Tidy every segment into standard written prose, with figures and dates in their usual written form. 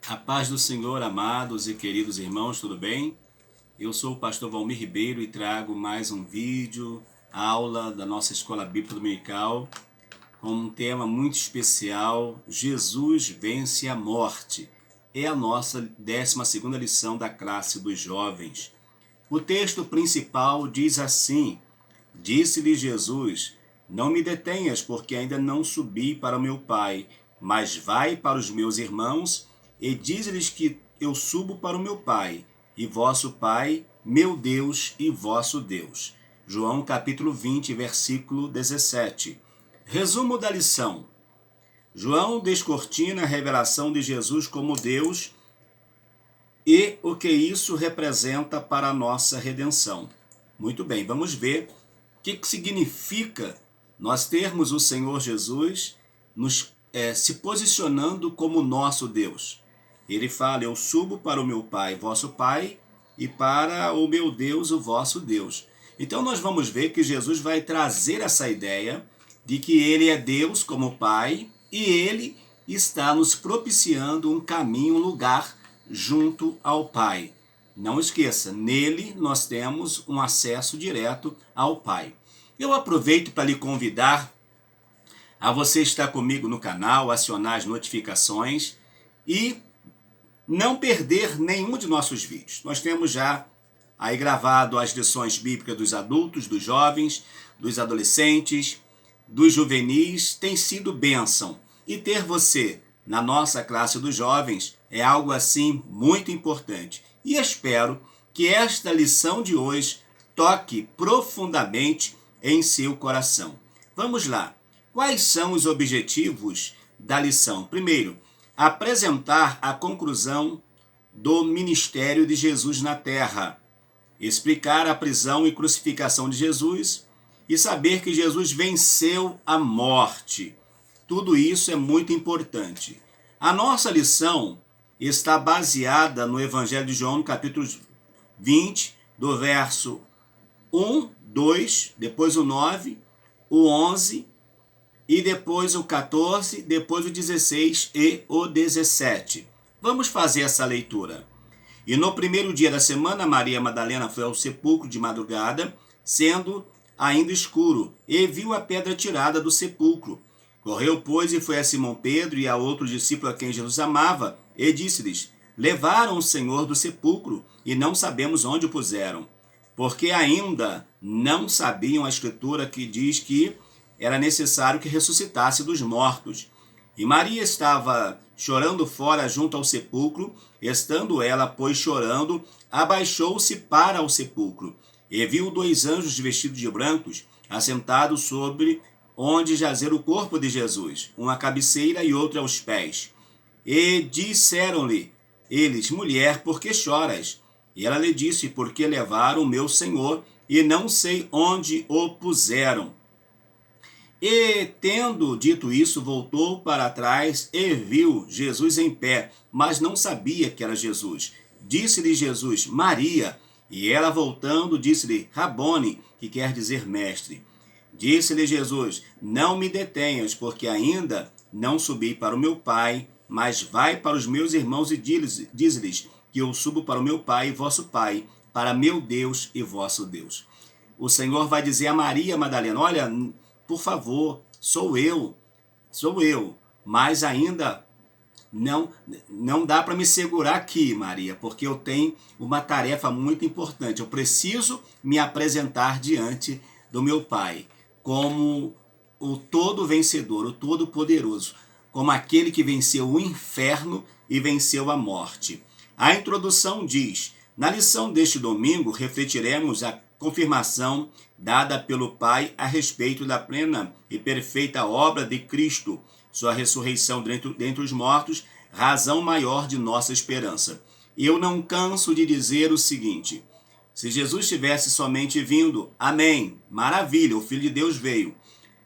A paz do Senhor, amados e queridos irmãos, tudo bem? Eu sou o pastor Valmir Ribeiro e trago mais um vídeo, aula da nossa Escola Bíblica Dominical, com um tema muito especial: Jesus vence a morte. É a nossa 12ª lição da classe dos jovens. O texto principal diz assim: Disse-lhe Jesus: Não me detenhas, porque ainda não subi para o meu Pai, mas vai para os meus irmãos e diz-lhes que eu subo para o meu Pai, e vosso Pai, meu Deus e vosso Deus. João capítulo 20, versículo 17. Resumo da lição. João descortina a revelação de Jesus como Deus e o que isso representa para a nossa redenção. Muito bem, vamos ver o que significa nós termos o Senhor Jesus se posicionando como nosso Deus. Ele fala: eu subo para o meu Pai, vosso Pai, e para o meu Deus, o vosso Deus. Então nós vamos ver que Jesus vai trazer essa ideia de que ele é Deus como Pai e ele está nos propiciando um caminho, um lugar junto ao Pai. Não esqueça, nele nós temos um acesso direto ao Pai. Eu aproveito para lhe convidar a você estar comigo no canal, acionar as notificações e não perder nenhum de nossos vídeos. Nós temos já aí gravado as lições bíblicas dos adultos, dos jovens, dos adolescentes, dos juvenis. Tem sido bênção. E ter você na nossa classe dos jovens é algo assim muito importante. E espero que esta lição de hoje toque profundamente em seu coração. Vamos lá. Quais são os objetivos da lição? Primeiro, apresentar a conclusão do ministério de Jesus na terra, explicar a prisão e crucificação de Jesus e saber que Jesus venceu a morte. Tudo isso é muito importante. A nossa lição está baseada no Evangelho de João, no capítulo 20, do verso 1, 2, depois o 9, o 11, e depois o 14, depois o 16 e o 17. Vamos fazer essa leitura. E no primeiro dia da semana, Maria Madalena foi ao sepulcro de madrugada, sendo ainda escuro, e viu a pedra tirada do sepulcro. Correu, pois, e foi a Simão Pedro e a outro discípulo a quem Jesus amava, e disse-lhes: Levaram o Senhor do sepulcro, e não sabemos onde o puseram. Porque ainda não sabiam a Escritura que diz que era necessário que ressuscitasse dos mortos. E Maria estava chorando fora junto ao sepulcro. Estando ela, pois, chorando, abaixou-se para o sepulcro, e viu 2 anjos vestidos de brancos, assentados sobre onde jazera o corpo de Jesus, um à cabeceira e outro aos pés. E disseram-lhe eles: Mulher, por que choras? E ela lhe disse: Porque levaram o meu Senhor, e não sei onde o puseram. E, tendo dito isso, voltou para trás e viu Jesus em pé, mas não sabia que era Jesus. Disse-lhe Jesus: Maria. E ela, voltando, disse-lhe: Rabone, que quer dizer mestre. Disse-lhe Jesus: Não me detenhas, porque ainda não subi para o meu Pai, mas vai para os meus irmãos e diz-lhes que eu subo para o meu Pai e vosso Pai, para meu Deus e vosso Deus. O Senhor vai dizer a Maria Madalena: Olha, por favor, sou eu, mas ainda não dá para me segurar aqui, Maria, porque eu tenho uma tarefa muito importante. Eu preciso me apresentar diante do meu Pai como o todo vencedor, o todo poderoso, como aquele que venceu o inferno e venceu a morte. A introdução diz: na lição deste domingo refletiremos a confirmação dada pelo Pai a respeito da plena e perfeita obra de Cristo, sua ressurreição dentre os mortos, razão maior de nossa esperança. Eu não canso de dizer o seguinte: se Jesus tivesse somente vindo, amém, maravilha, o Filho de Deus veio.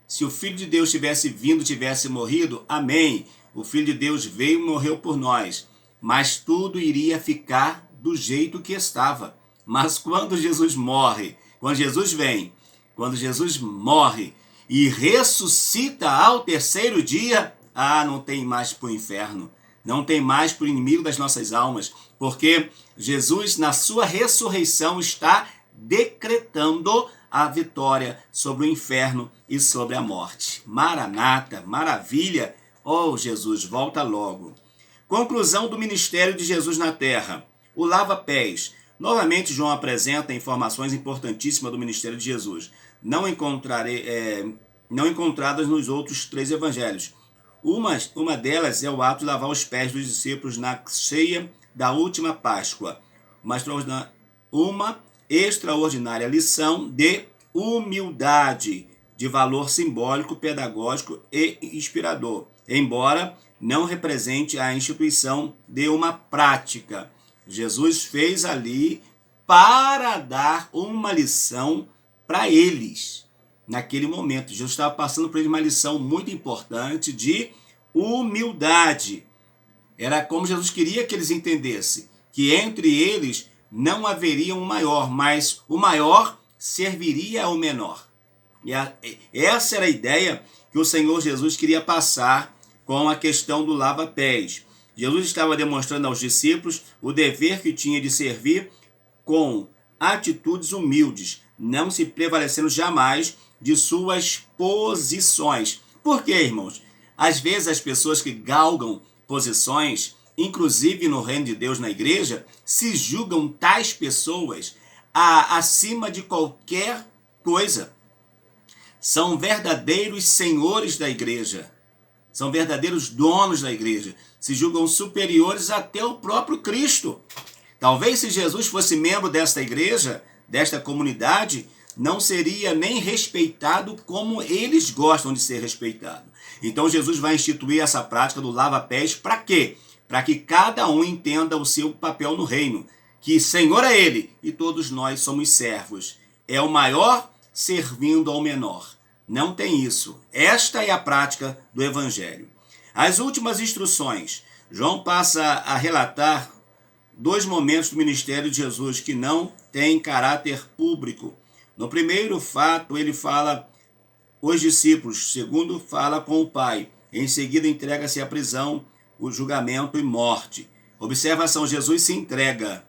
Se o Filho de Deus tivesse vindo, tivesse morrido, amém, o Filho de Deus veio e morreu por nós. Mas tudo iria ficar do jeito que estava. Mas quando Jesus morre, quando Jesus vem, quando Jesus morre e ressuscita ao terceiro dia, não tem mais para o inferno, não tem mais por inimigo das nossas almas, porque Jesus, na sua ressurreição, está decretando a vitória sobre o inferno e sobre a morte. Maranata, maravilha! Oh, Jesus, volta logo. Conclusão do ministério de Jesus na terra. O lava-pés. Novamente, João apresenta informações importantíssimas do ministério de Jesus, não encontradas nos outros 3 evangelhos. Uma delas é o ato de lavar os pés dos discípulos na ceia da última Páscoa. Uma extraordinária lição de humildade, de valor simbólico, pedagógico e inspirador, embora não represente a instituição de uma prática. Jesus fez ali para dar uma lição para eles. Naquele momento, Jesus estava passando por eles uma lição muito importante de humildade. Era como Jesus queria que eles entendessem, que entre eles não haveria um maior, mas o maior serviria ao menor. E essa era a ideia que o Senhor Jesus queria passar com a questão do lava-pés. Jesus estava demonstrando aos discípulos o dever que tinha de servir com atitudes humildes, não se prevalecendo jamais de suas posições. Por quê, irmãos? Às vezes as pessoas que galgam posições, inclusive no reino de Deus, na igreja, se julgam tais pessoas acima de qualquer coisa. São verdadeiros senhores da igreja. São verdadeiros donos da igreja. Se julgam superiores até o próprio Cristo. Talvez se Jesus fosse membro desta igreja, desta comunidade, não seria nem respeitado como eles gostam de ser respeitados. Então Jesus vai instituir essa prática do lava-pés para quê? Para que cada um entenda o seu papel no reino. Que Senhor é Ele e todos nós somos servos. É o maior servindo ao menor. Não tem isso. Esta é a prática do Evangelho. As últimas instruções. João passa a relatar 2 momentos do ministério de Jesus que não têm caráter público. No primeiro fato, ele fala os discípulos. Segundo, fala com o Pai. Em seguida, entrega-se à prisão, o julgamento e morte. Observação, Jesus se entrega.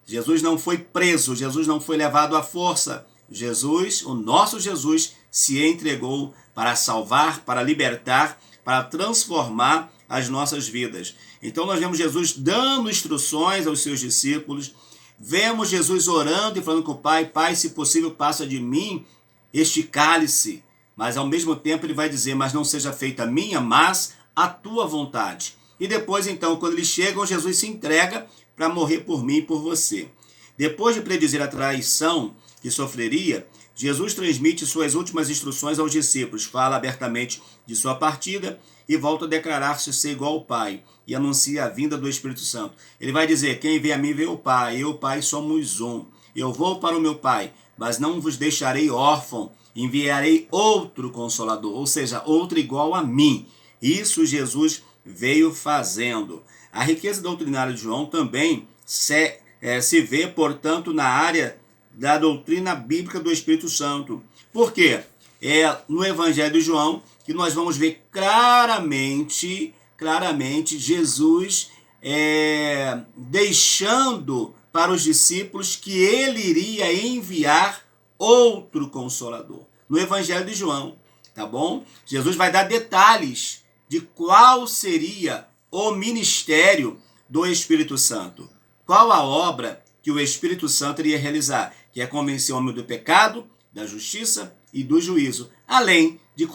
Jesus não foi preso, Jesus não foi levado à força. Jesus, o nosso Jesus, se entregou para salvar, para libertar, para transformar as nossas vidas. Então nós vemos Jesus dando instruções aos seus discípulos, vemos Jesus orando e falando com o Pai, Pai, se possível, passa de mim este cálice. Mas ao mesmo tempo ele vai dizer, mas não seja feita a minha, mas a tua vontade. E depois então, quando eles chegam, Jesus se entrega para morrer por mim e por você. Depois de predizer a traição que sofreria, Jesus transmite suas últimas instruções aos discípulos, fala abertamente de sua partida e volta a declarar-se ser igual ao Pai e anuncia a vinda do Espírito Santo. Ele vai dizer, quem vê a mim vê o Pai, eu e o Pai somos um. Eu vou para o meu Pai, mas não vos deixarei órfão, enviarei outro Consolador, ou seja, outro igual a mim. Isso Jesus veio fazendo. A riqueza doutrinária de João também se vê, portanto, na área da doutrina bíblica do Espírito Santo. Por quê? É no Evangelho de João que nós vamos ver claramente Jesus deixando para os discípulos que ele iria enviar outro Consolador. No Evangelho de João, tá bom? Jesus vai dar detalhes de qual seria o ministério do Espírito Santo. Qual a obra que o Espírito Santo iria realizar? Que é convencer o homem do pecado, da justiça e do juízo, além de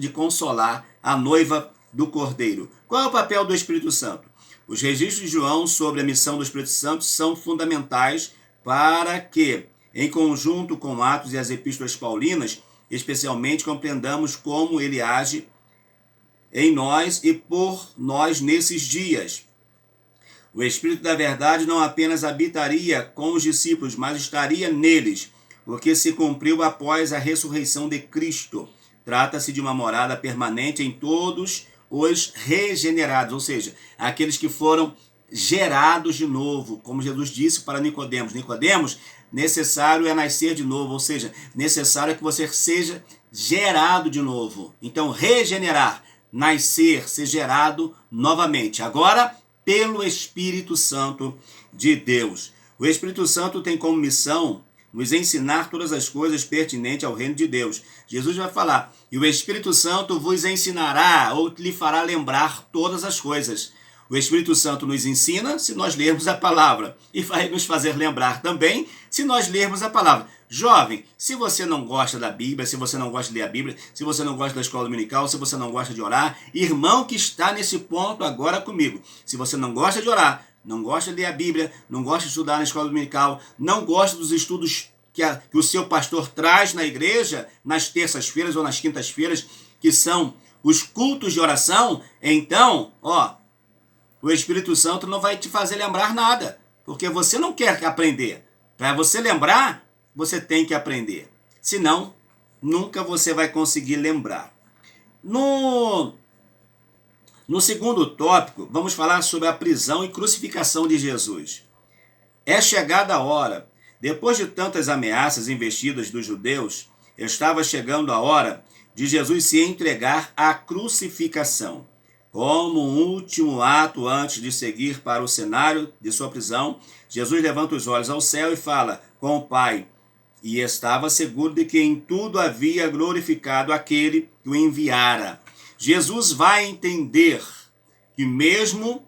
consolar a noiva do Cordeiro. Qual é o papel do Espírito Santo? Os registros de João sobre a missão do Espírito Santo são fundamentais para que, em conjunto com Atos e as epístolas paulinas, especialmente compreendamos como ele age em nós e por nós nesses dias. O Espírito da Verdade não apenas habitaria com os discípulos, mas estaria neles, o que se cumpriu após a ressurreição de Cristo. Trata-se de uma morada permanente em todos os regenerados, ou seja, aqueles que foram gerados de novo, como Jesus disse para Nicodemos. Nicodemos, necessário é nascer de novo, ou seja, necessário é que você seja gerado de novo. Então, regenerar, nascer, ser gerado novamente. Agora, pelo Espírito Santo de Deus. O Espírito Santo tem como missão nos ensinar todas as coisas pertinentes ao reino de Deus. Jesus vai falar, e o Espírito Santo vos ensinará ou lhe fará lembrar todas as coisas. O Espírito Santo nos ensina se nós lermos a palavra e vai nos fazer lembrar também se nós lermos a palavra. Jovem, se você não gosta da Bíblia, se você não gosta de ler a Bíblia, se você não gosta da escola dominical, se você não gosta de orar, irmão que está nesse ponto agora comigo, se você não gosta de orar, não gosta de ler a Bíblia, não gosta de estudar na escola dominical, não gosta dos estudos que o seu pastor traz na igreja, nas terças-feiras ou nas quintas-feiras, que são os cultos de oração, então, o Espírito Santo não vai te fazer lembrar nada, porque você não quer aprender. Para você lembrar, você tem que aprender. Senão, nunca você vai conseguir lembrar. No segundo tópico, vamos falar sobre a prisão e crucificação de Jesus. É chegada a hora. Depois de tantas ameaças investidas dos judeus, estava chegando a hora de Jesus se entregar à crucificação. Como um último ato antes de seguir para o cenário de sua prisão, Jesus levanta os olhos ao céu e fala com o Pai, e estava seguro de que em tudo havia glorificado aquele que o enviara. Jesus vai entender que mesmo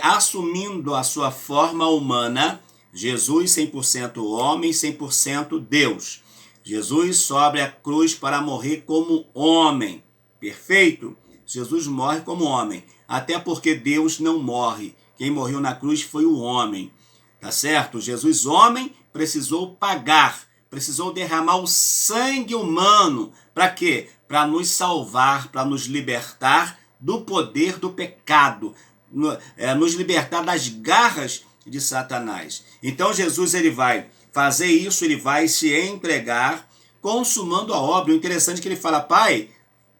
assumindo a sua forma humana, Jesus 100% homem, 100% Deus. Jesus sobe a cruz para morrer como homem. Perfeito? Jesus morre como homem, até porque Deus não morre. Quem morreu na cruz foi o homem, tá certo? Jesus, homem, precisou pagar, precisou derramar o sangue humano. Para quê? Para nos salvar, para nos libertar do poder do pecado, nos libertar das garras de Satanás. Então Jesus ele vai fazer isso, ele vai se entregar, consumando a obra. O interessante é que ele fala, Pai,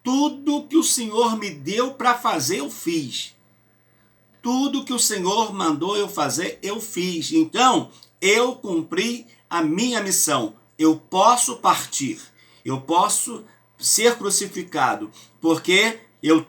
tudo que o Senhor me deu para fazer, eu fiz. Tudo que o Senhor mandou eu fazer, eu fiz. Então, eu cumpri a minha missão. Eu posso partir. Eu posso ser crucificado. Porque eu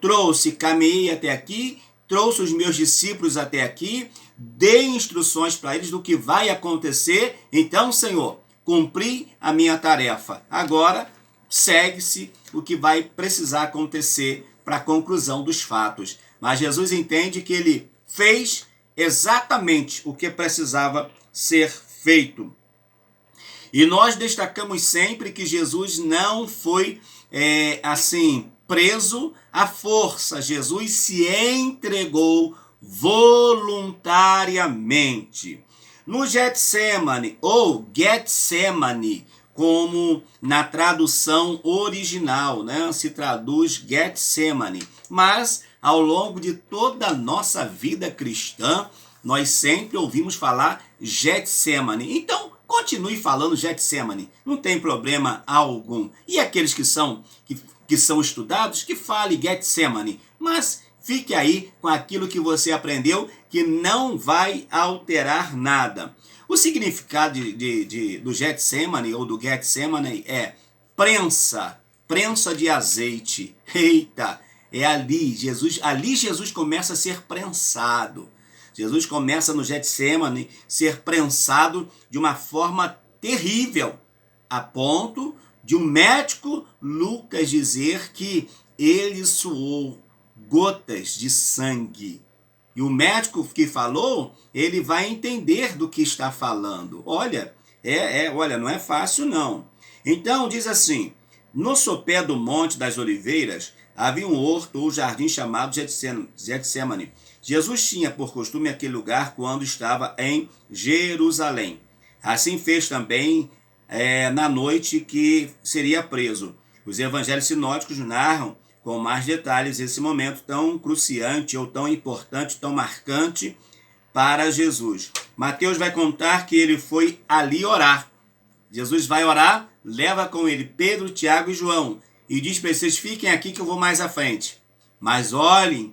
caminhei até aqui, trouxe os meus discípulos até aqui, dei instruções para eles do que vai acontecer. Então, Senhor, cumpri a minha tarefa. Agora, segue-se o que vai precisar acontecer para a conclusão dos fatos. Mas Jesus entende que ele fez exatamente o que precisava ser feito. E nós destacamos sempre que Jesus não foi preso à força. Jesus se entregou voluntariamente. No Getsemane, ou Getsemane, como na tradução original, se traduz Getsemane. Mas, ao longo de toda a nossa vida cristã, nós sempre ouvimos falar Getsemane. Então, continue falando Getsemane, não tem problema algum. E aqueles que são estudados, que fale Getsemane. Mas fique aí com aquilo que você aprendeu, que não vai alterar nada. O significado do Getsemane ou do Getsemane é prensa de azeite. Eita, é ali Jesus começa a ser prensado. Jesus começa no Getsemane ser prensado de uma forma terrível, a ponto de um médico Lucas dizer que ele suou gotas de sangue. E o médico que falou, ele vai entender do que está falando. Olha, não é fácil não. Então diz assim, no sopé do Monte das Oliveiras havia um horto ou jardim chamado Getsemane. Jesus tinha por costume aquele lugar quando estava em Jerusalém. Assim fez também na noite que seria preso. Os evangelhos sinóticos narram com mais detalhes esse momento tão cruciante ou tão importante, tão marcante para Jesus. Mateus vai contar que ele foi ali orar. Jesus vai orar, leva com ele Pedro, Tiago e João e diz para vocês, fiquem aqui que eu vou mais à frente. Mas orem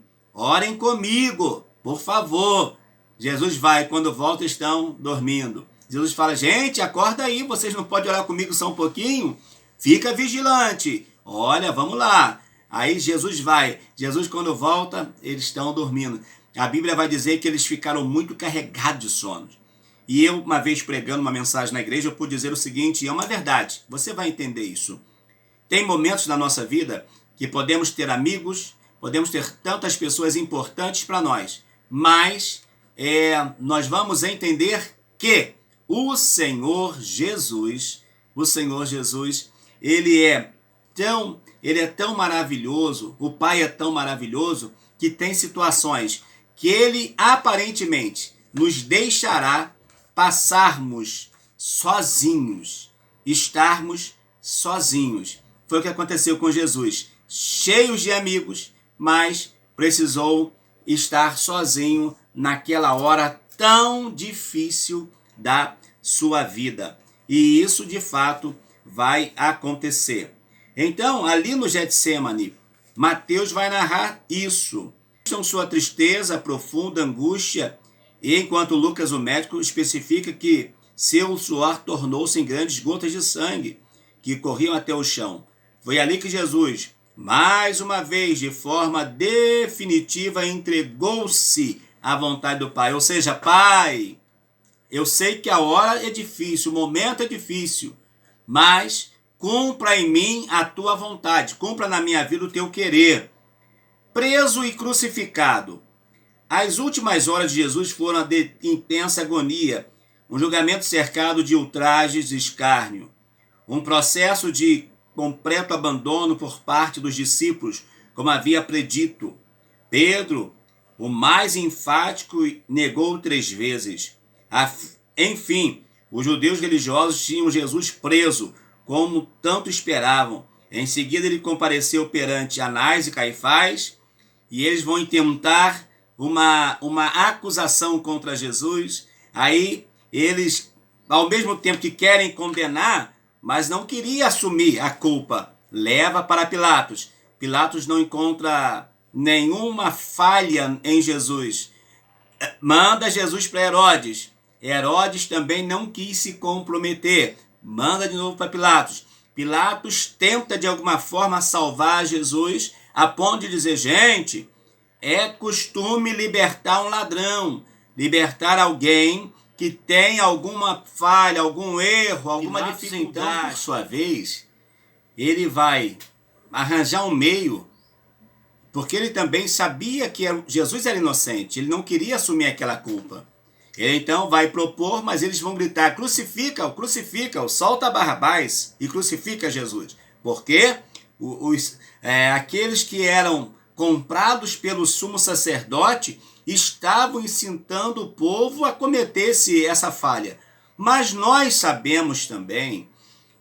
comigo, por favor. Jesus vai, quando volta estão dormindo. Jesus fala, gente, acorda aí, vocês não podem orar comigo só um pouquinho? Fica vigilante. Olha, vamos lá. Aí Jesus vai. Jesus, quando volta, eles estão dormindo. A Bíblia vai dizer que eles ficaram muito carregados de sono. E eu, uma vez pregando uma mensagem na igreja, eu pude dizer o seguinte, e é uma verdade, você vai entender isso. Tem momentos na nossa vida que podemos ter amigos, podemos ter tantas pessoas importantes para nós, mas nós vamos entender que o Senhor Jesus, ele é tão maravilhoso, o Pai é tão maravilhoso, que tem situações que ele aparentemente nos deixará passarmos sozinhos, estarmos sozinhos. Foi o que aconteceu com Jesus, cheios de amigos, mas precisou estar sozinho naquela hora tão difícil da sua vida. E isso de fato vai acontecer. Então, ali no Getsêmani, Mateus vai narrar isso. Então, sua tristeza, profunda angústia, e enquanto Lucas, o médico, especifica que seu suor tornou-se em grandes gotas de sangue que corriam até o chão. Foi ali que Jesus, mais uma vez, de forma definitiva, entregou-se à vontade do Pai. Ou seja, Pai, eu sei que a hora é difícil, o momento é difícil, mas cumpra em mim a tua vontade, cumpra na minha vida o teu querer. Preso e crucificado. As últimas horas de Jesus foram de intensa agonia, um julgamento cercado de ultrajes e escárnio, um processo de completo abandono por parte dos discípulos, como havia predito. Pedro, o mais enfático, negou 3 vezes. Enfim, os judeus religiosos tinham Jesus preso, como tanto esperavam. Em seguida, ele compareceu perante Anás e Caifás, e eles vão intentar uma acusação contra Jesus. Aí eles, ao mesmo tempo que querem condenar, mas não queria assumir a culpa, leva para Pilatos. Pilatos não encontra nenhuma falha em Jesus. Manda Jesus para Herodes. Herodes também não quis se comprometer. Manda de novo para Pilatos. Pilatos tenta de alguma forma salvar Jesus, a ponto de dizer, gente, é costume libertar um ladrão, libertar alguém que tem alguma falha, algum erro, alguma dificuldade. Então, por sua vez, ele vai arranjar um meio, porque ele também sabia que Jesus era inocente, ele não queria assumir aquela culpa. Ele então vai propor, mas eles vão gritar, crucifica-o, crucifica-o, solta Barrabás e crucifica Jesus. Porque aqueles que eram comprados pelo sumo sacerdote estavam incitando o povo a cometer essa falha. Mas nós sabemos também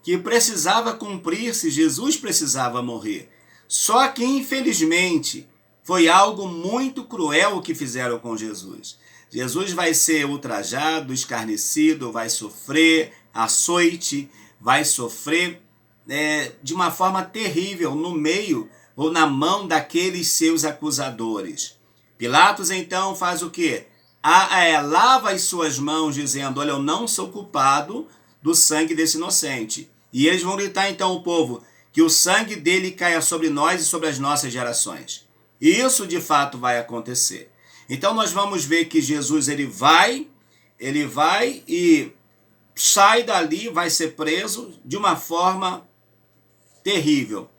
que precisava cumprir-se, Jesus precisava morrer. Só que, infelizmente, foi algo muito cruel o que fizeram com Jesus. Jesus vai ser ultrajado, escarnecido, vai sofrer açoite, vai sofrer de uma forma terrível no meio ou na mão daqueles seus acusadores. Pilatos então faz o quê? Lava as suas mãos dizendo, olha, eu não sou culpado do sangue desse inocente. E eles vão gritar então ao povo, que o sangue dele caia sobre nós e sobre as nossas gerações. E isso de fato vai acontecer. Então nós vamos ver que Jesus ele vai e sai dali, vai ser preso de uma forma terrível.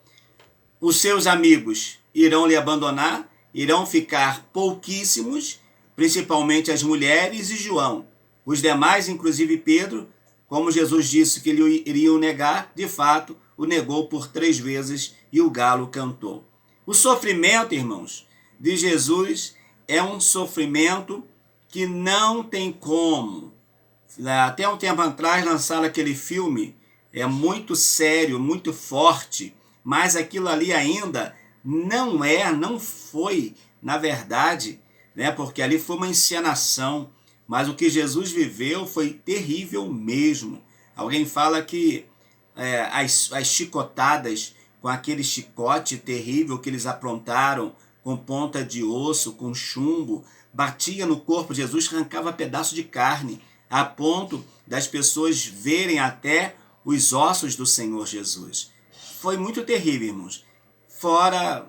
Os seus amigos irão lhe abandonar, irão ficar pouquíssimos, principalmente as mulheres e João. Os demais, inclusive Pedro, como Jesus disse que ele iria o negar, de fato, o negou por 3 vezes e o galo cantou. O sofrimento, irmãos, de Jesus é um sofrimento que não tem como. Até um tempo atrás lançaram aquele filme, muito sério, muito forte, mas aquilo ali ainda não foi, na verdade, porque ali foi uma encenação, mas o que Jesus viveu foi terrível mesmo. Alguém fala que as chicotadas, com aquele chicote terrível que eles aprontaram, com ponta de osso, com chumbo, batia no corpo de Jesus, arrancava pedaço de carne, a ponto das pessoas verem até os ossos do Senhor Jesus. Foi muito terrível, irmãos. fora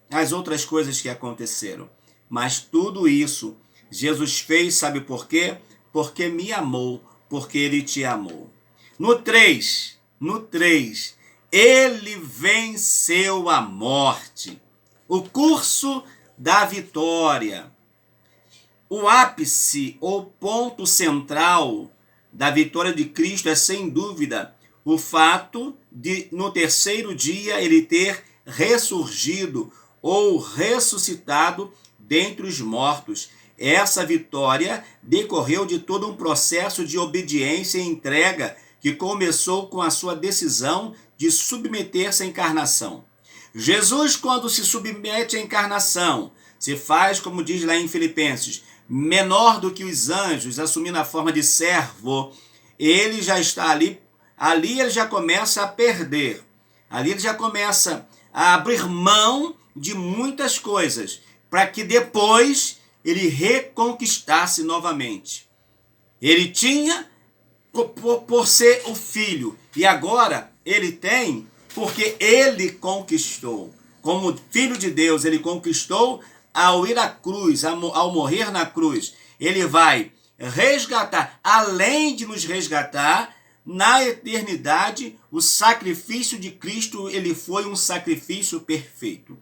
as outras coisas que aconteceram. Mas tudo isso Jesus fez, sabe por quê? Porque me amou, porque ele te amou. No 3, ele venceu a morte. O curso da vitória. O ápice ou ponto central da vitória de Cristo é, sem dúvida, o fato de, no terceiro dia, ele ter ressurgido ou ressuscitado dentre os mortos. Essa vitória decorreu de todo um processo de obediência e entrega que começou com a sua decisão de submeter-se à encarnação. Jesus, quando se submete à encarnação, se faz, como diz lá em Filipenses, menor do que os anjos, assumindo a forma de servo. Ele já está ali ele já começa a perder, ali ele já começa a abrir mão de muitas coisas, para que depois ele reconquistasse novamente. Ele tinha por ser o filho, e agora ele tem porque ele conquistou. Como filho de Deus, ele conquistou ao ir à cruz, ao morrer na cruz. Ele vai resgatar, além de nos resgatar, na eternidade, o sacrifício de Cristo, ele foi um sacrifício perfeito.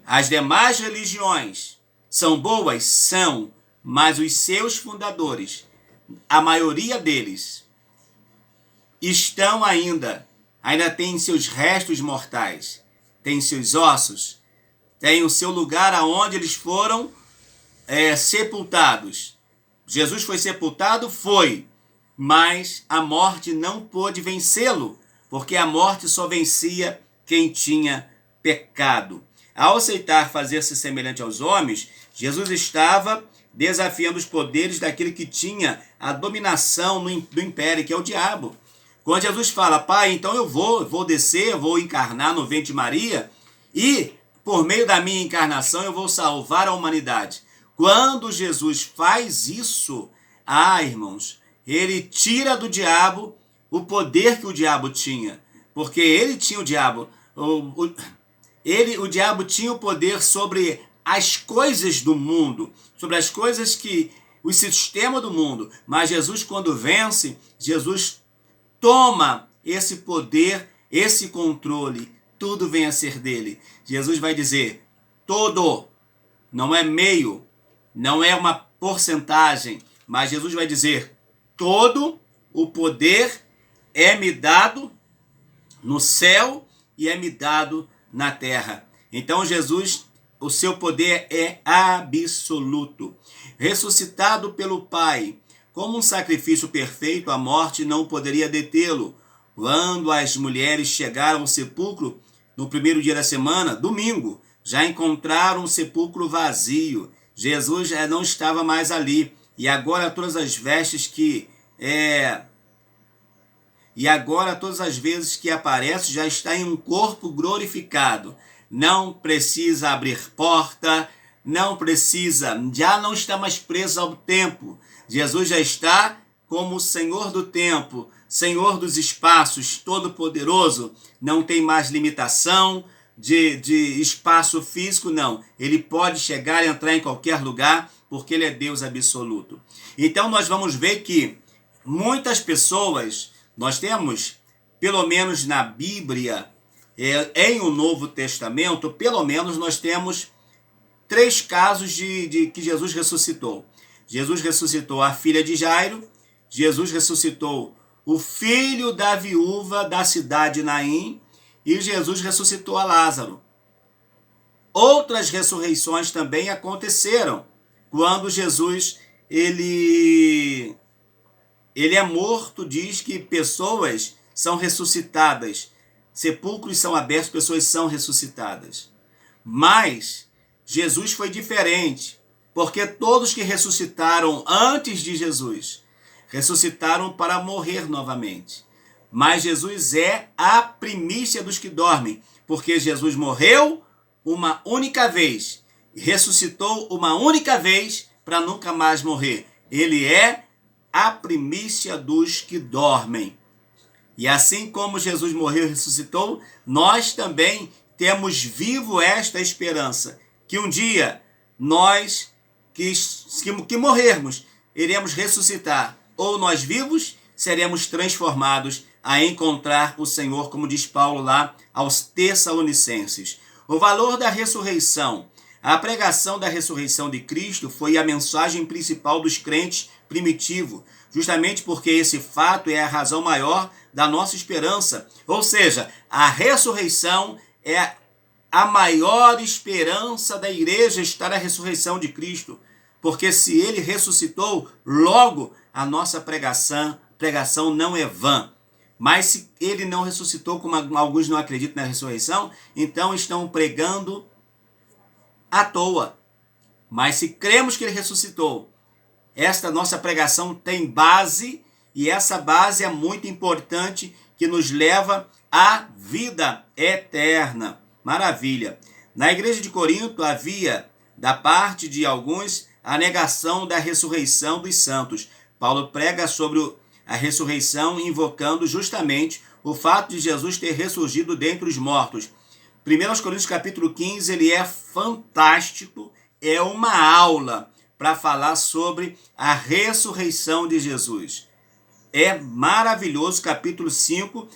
As demais religiões são boas? São, mas os seus fundadores, a maioria deles, estão ainda têm seus restos mortais, têm seus ossos, têm o seu lugar aonde eles foram sepultados. Jesus foi sepultado? Foi, mas a morte não pôde vencê-lo, porque a morte só vencia quem tinha pecado. Ao aceitar fazer-se semelhante aos homens, Jesus estava desafiando os poderes daquele que tinha a dominação do império, que é o diabo. Quando Jesus fala, Pai, então eu vou descer, vou encarnar no ventre de Maria e, por meio da minha encarnação, eu vou salvar a humanidade. Quando Jesus faz isso, irmãos, ele tira do diabo o poder que o diabo tinha, porque ele tinha o diabo, o diabo tinha o poder sobre as coisas do mundo, sobre as coisas que o sistema do mundo, mas Jesus, quando vence, Jesus toma esse poder, esse controle, tudo vem a ser dele. Jesus vai dizer, todo, não é meio, não é uma porcentagem, mas Jesus vai dizer, todo o poder é-me dado no céu e é-me dado na terra. Então Jesus, o seu poder é absoluto. Ressuscitado pelo Pai, como um sacrifício perfeito, a morte não poderia detê-lo. Quando as mulheres chegaram ao sepulcro, no primeiro dia da semana, domingo, já encontraram o sepulcro vazio. Jesus já não estava mais ali. E agora todas as vestes todas as vezes que aparece, já está em um corpo glorificado. Não precisa abrir porta, já não está mais preso ao tempo. Jesus já está como o Senhor do tempo, Senhor dos espaços, todo-poderoso, não tem mais limitação de espaço físico, não. Ele pode chegar e entrar em qualquer lugar, porque ele é Deus absoluto. Então nós vamos ver que muitas pessoas, nós temos, pelo menos na Bíblia, em o Novo Testamento, pelo menos nós temos 3 casos de que Jesus ressuscitou. Jesus ressuscitou a filha de Jairo, Jesus ressuscitou o filho da viúva da cidade de Naim e Jesus ressuscitou a Lázaro. Outras ressurreições também aconteceram quando Jesus ele é morto, diz que pessoas são ressuscitadas, sepulcros são abertos, pessoas são ressuscitadas. Mas Jesus foi diferente, porque todos que ressuscitaram antes de Jesus, ressuscitaram para morrer novamente. Mas Jesus é a primícia dos que dormem, porque Jesus morreu uma única vez, ressuscitou uma única vez para nunca mais morrer. Ele é a primícia dos que dormem. E assim como Jesus morreu e ressuscitou, nós também temos vivo esta esperança, que um dia nós que morrermos, iremos ressuscitar, ou nós vivos seremos transformados a encontrar o Senhor, como diz Paulo lá aos Tessalonicenses. O valor da ressurreição. A pregação da ressurreição de Cristo foi a mensagem principal dos crentes primitivos, justamente porque esse fato é a razão maior da nossa esperança. Ou seja, a ressurreição é a maior esperança da igreja, está na ressurreição de Cristo. Porque se ele ressuscitou, logo a nossa pregação não é vã. Mas se ele não ressuscitou, como alguns não acreditam na ressurreição, então estão pregando à toa. Mas se cremos que ele ressuscitou, esta nossa pregação tem base, e essa base é muito importante, que nos leva à vida eterna. Maravilha! Na igreja de Corinto havia, da parte de alguns, a negação da ressurreição dos santos. Paulo prega sobre a ressurreição, invocando justamente o fato de Jesus ter ressurgido dentre os mortos. 1 Coríntios capítulo 15, ele é fantástico, é uma aula para falar sobre a ressurreição de Jesus. É maravilhoso, capítulo 15,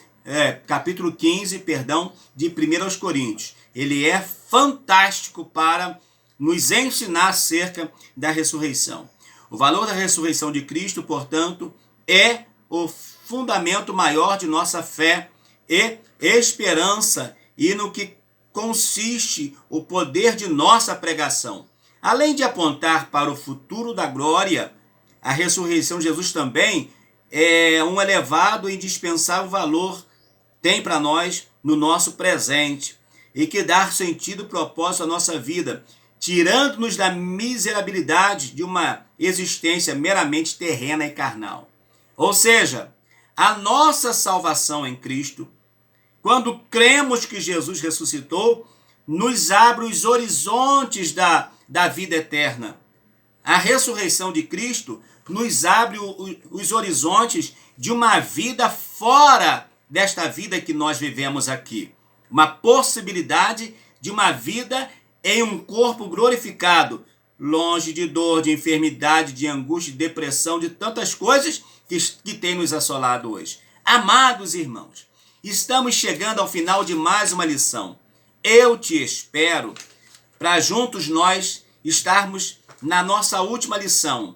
de 1 Coríntios. Ele é fantástico para nos ensinar acerca da ressurreição. O valor da ressurreição de Cristo, portanto, é o fundamento maior de nossa fé e esperança, e no que consiste o poder de nossa pregação. Além de apontar para o futuro da glória, a ressurreição de Jesus também é um elevado e indispensável valor, tem para nós no nosso presente, e que dá sentido e propósito à nossa vida, tirando-nos da miserabilidade de uma existência meramente terrena e carnal. Ou seja, a nossa salvação em Cristo, quando cremos que Jesus ressuscitou, nos abre os horizontes da vida eterna. A ressurreição de Cristo nos abre os horizontes de uma vida fora desta vida que nós vivemos aqui. Uma possibilidade de uma vida em um corpo glorificado, longe de dor, de enfermidade, de angústia, de depressão, de tantas coisas que tem nos assolado hoje. Amados irmãos, estamos chegando ao final de mais uma lição. Eu te espero para juntos nós estarmos na nossa última lição,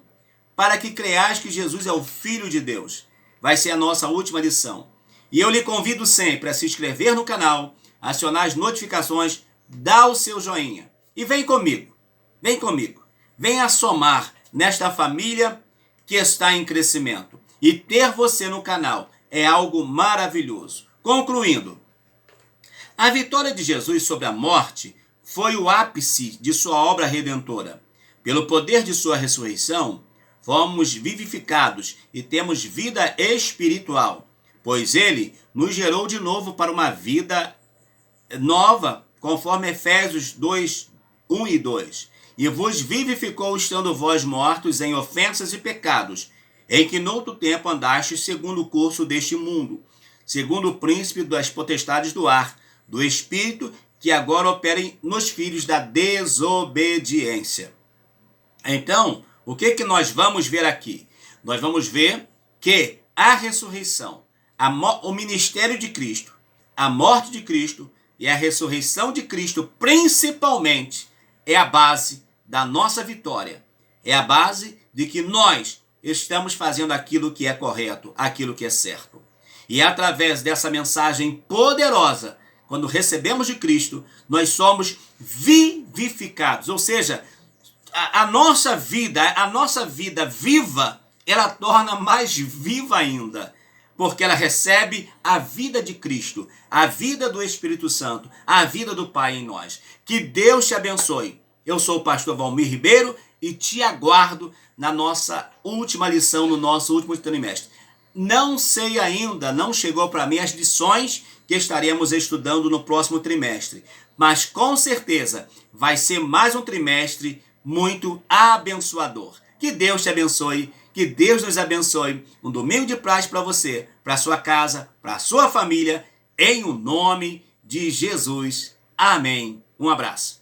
para que creais que Jesus é o Filho de Deus. Vai ser a nossa última lição. E eu lhe convido sempre a se inscrever no canal, acionar as notificações, dar o seu joinha. E vem comigo, venha somar nesta família que está em crescimento. E ter você no canal é algo maravilhoso. Concluindo, a vitória de Jesus sobre a morte foi o ápice de sua obra redentora. Pelo poder de sua ressurreição, fomos vivificados e temos vida espiritual, pois ele nos gerou de novo para uma vida nova, conforme Efésios 2, 1 e 2. E vos vivificou estando vós mortos em ofensas e pecados, em que noutro tempo andastes segundo o curso deste mundo, segundo o príncipe das potestades do ar, do espírito que agora operem nos filhos da desobediência. Então, o que nós vamos ver aqui? Nós vamos ver que a ressurreição, o ministério de Cristo, a morte de Cristo e a ressurreição de Cristo, principalmente, é a base da nossa vitória. É a base de que nós estamos fazendo aquilo que é correto, aquilo que é certo. E através dessa mensagem poderosa, quando recebemos de Cristo, nós somos vivificados. Ou seja, a nossa vida viva, ela torna mais viva ainda, porque ela recebe a vida de Cristo, a vida do Espírito Santo, a vida do Pai em nós. Que Deus te abençoe. Eu sou o pastor Valmir Ribeiro e te aguardo na nossa última lição, no nosso último trimestre. Não sei ainda, não chegou para mim as lições que estaremos estudando no próximo trimestre, mas com certeza vai ser mais um trimestre muito abençoador. Que Deus te abençoe, que Deus nos abençoe. Um domingo de paz para você, para sua casa, para sua família, em o nome de Jesus. Amém. Um abraço.